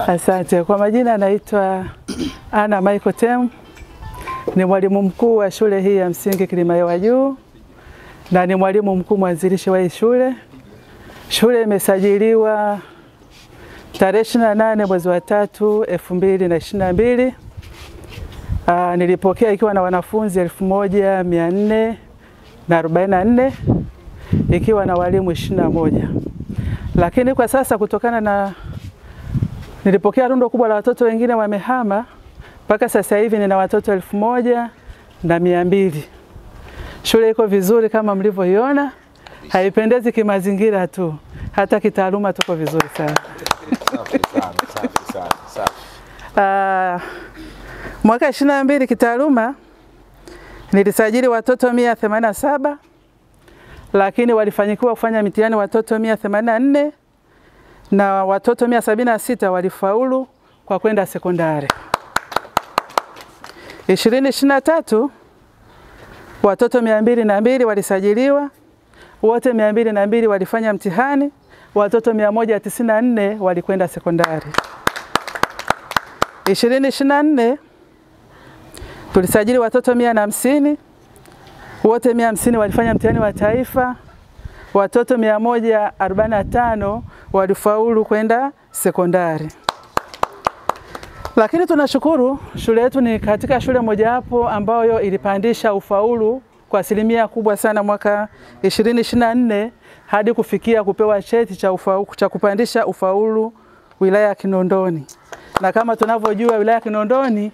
Asante. Kwa majina naitwa Ana Michael Tem. Ni mwalimu mkuu wa shule hii ya msingi Kilimahewa Juu na ni mwalimu mkuu mwanzilishi wa hii shule. Shule imesajiliwa tarehe 28 mwezi wa 3 2022. Nilipokea ikiwa na wanafunzi 1444 ikiwa na walimu 21. Lakini kwa sasa kutokana na nilipokea rundo kubwa la watoto wengine wamehama, mpaka sasa hivi nina watoto 1200. Shule iko vizuri kama mlivyoiona, haipendezi kimazingira tu, hata kitaaluma tuko vizuri sana. Mwaka 22 kitaaluma nilisajili watoto 187, lakini walifanikiwa kufanya mitihani watoto 184 na watoto 176 walifaulu kwa kwenda sekondari. 2023 watoto 202 walisajiliwa, wote 202 walifanya mtihani, watoto 194 walikwenda sekondari. 2024 tulisajili watoto 150, wote 150 walifanya mtihani wa taifa, watoto 145 walifaulu kwenda sekondari. Lakini tunashukuru shule yetu ni katika shule moja hapo ambayo ilipandisha ufaulu kwa asilimia kubwa sana mwaka 2024 hadi kufikia kupewa cheti cha kupandisha ufaulu wilaya ya Kinondoni. Na kama tunavyojua wilaya ya Kinondoni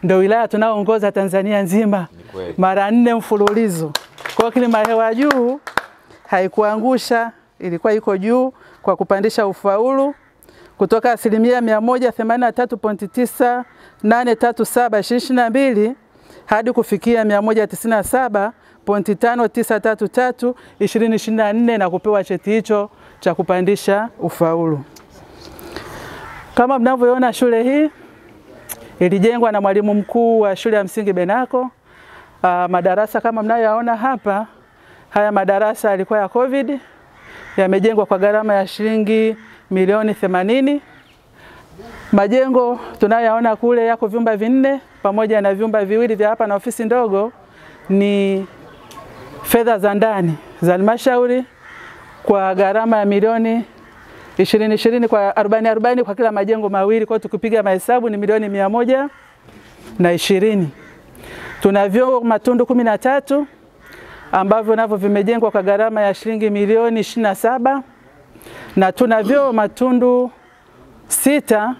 ndio wilaya tunaoongoza Tanzania nzima mara 4 mfululizo. Kwa Kilimahewa Juu haikuangusha, ilikuwa iko juu kwa kupandisha ufaulu kutoka asilimia 183.9837 2022 hadi kufikia 197.5933 2024 na kupewa cheti hicho cha kupandisha ufaulu. Kama mnavyoona shule hii ilijengwa na mwalimu mkuu wa shule ya msingi Benako. Madarasa kama mnayoyaona hapa, haya madarasa yalikuwa ya COVID, yamejengwa kwa gharama ya shilingi milioni 80. Majengo tunayoyaona kule yako vyumba 4 pamoja na vyumba 2 vya hapa na ofisi ndogo, ni fedha za ndani za halmashauri kwa gharama ya milioni 20 kwa 40 kwa kila majengo mawili. Kwa tukipiga mahesabu ni milioni 120. Tuna vyoo matundu 13 ambavyo navyo vimejengwa kwa gharama ya shilingi milioni 27, na tuna vyoo matundu 6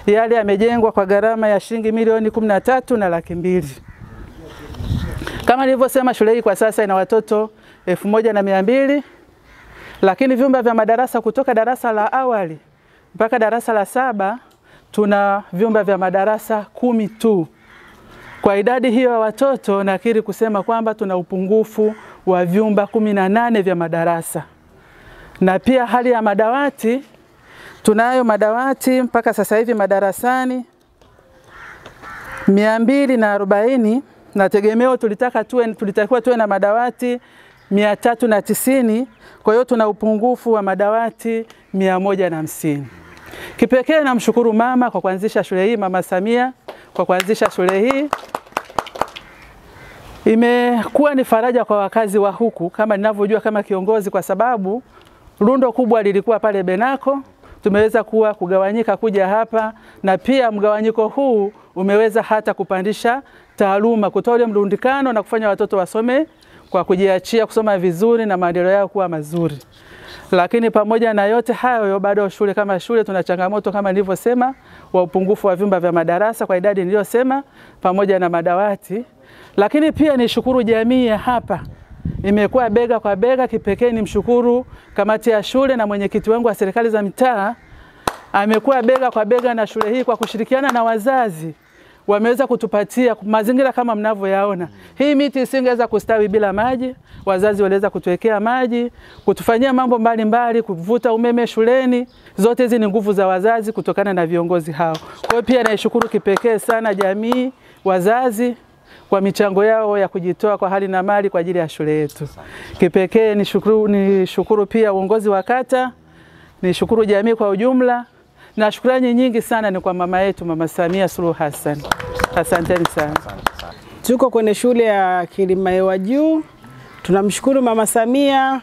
yale yamejengwa kwa gharama ya shilingi milioni 13,200,000. Kama nilivyosema, shule hii kwa sasa ina watoto 1200, lakini vyumba vya madarasa kutoka darasa la awali mpaka darasa la 7 tuna vyumba vya madarasa 10 tu. Kwa idadi hiyo ya watoto nakiri kusema kwamba tuna upungufu wa vyumba 18 vya madarasa. Na pia hali ya madawati, tunayo madawati mpaka sasa hivi madarasani 240, na tegemeo tulitakiwa tuwe na madawati 390. Kwa hiyo tuna upungufu wa madawati 150. Kipekee namshukuru mama kwa kuanzisha shule hii, Mama Samia kwa kuanzisha shule hii. Imekuwa ni faraja kwa wakazi wa huku kama ninavyojua kama kiongozi, kwa sababu rundo kubwa lilikuwa pale Benako, tumeweza kugawanyika kuja hapa, na pia mgawanyiko huu umeweza hata kupandisha taaluma, kutoa ile mrundikano na kufanya watoto wasome kwa kujiachia, kusoma vizuri na maendeleo yao kuwa mazuri. Lakini pamoja na yote hayo, bado shule kama shule tuna changamoto kama nilivyosema wa upungufu wa vyumba vya madarasa kwa idadi niliyosema pamoja na madawati. Lakini pia nishukuru jamii ya hapa, imekuwa bega kwa bega. Kipekee nimshukuru kamati ya shule na mwenyekiti wangu wa serikali za mitaa, amekuwa bega kwa bega na shule hii kwa kushirikiana na wazazi. Wameweza kutupatia mazingira kama mnavyoyaona. Hii miti isingeweza kustawi bila maji. Wazazi waliweza kutuwekea maji, kutufanyia mambo mbalimbali, kuvuta umeme shuleni. Zote hizi ni nguvu za wazazi kutokana na viongozi hao. Kwa hiyo pia naishukuru kipekee sana jamii, wazazi kwa michango yao ya kujitoa kwa hali na mali kwa ajili ya shule yetu. Kipekee nishukuru pia uongozi wa kata, nishukuru jamii kwa ujumla. na shukrani nyingi sana ni kwa mama yetu Mama Samia Suluhu Hassan. Asanteni sana. Tuko kwenye shule ya Kilimahewa Juu. Tunamshukuru Mama Samia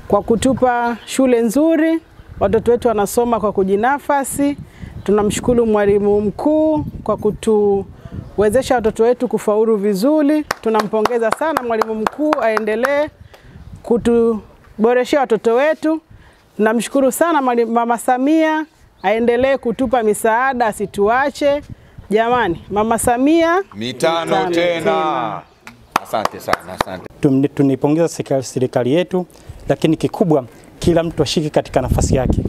kwa kutupa shule nzuri. Watoto wetu wanasoma kwa kujinafasi. Tunamshukuru mwalimu mkuu kwa kutuwezesha watoto wetu kufaulu vizuri. Tunampongeza sana mwalimu mkuu, aendelee kutuboreshea watoto wetu. Tunamshukuru sana Mama Samia, aendelee kutupa misaada, asituache. Jamani, Mama Samia mitano tena. Asante sana, asante. Tunipongeza serikali yetu, lakini kikubwa kila mtu ashike katika nafasi yake.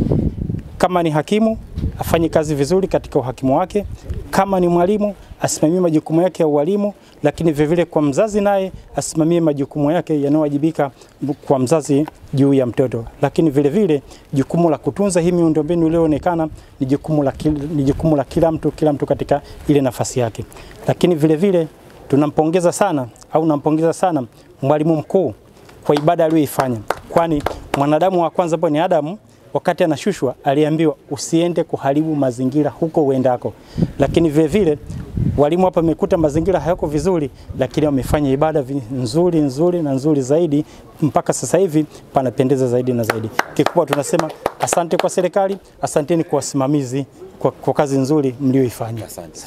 Kama ni hakimu, afanye kazi vizuri katika uhakimu wake. Kama ni mwalimu, asimamie majukumu yake ya ualimu, lakini vivile kwa mzazi naye asimamie majukumu yake yanayowajibika kwa mzazi juu ya mtoto. Lakini vile vile jukumu la kutunza hii miundombinu iliyoonekana ni jukumu la kila mtu katika ile nafasi yake. Lakini vile vile nampongeza sana mwalimu mkuu kwa ibada aliyoifanya. Kwani mwanadamu wa kwanza ambaye ni Adamu, wakati anashushwa aliambiwa usiende kuharibu mazingira huko uendako. Lakini vile vile walimu hapa wamekuta mazingira hayako vizuri, lakini wamefanya ibada nzuri zaidi, mpaka sasa hivi panapendeza zaidi na zaidi. Kikubwa tunasema asante kwa serikali, asanteni kwa wasimamizi kwa kazi nzuri mlioifanya. Asante.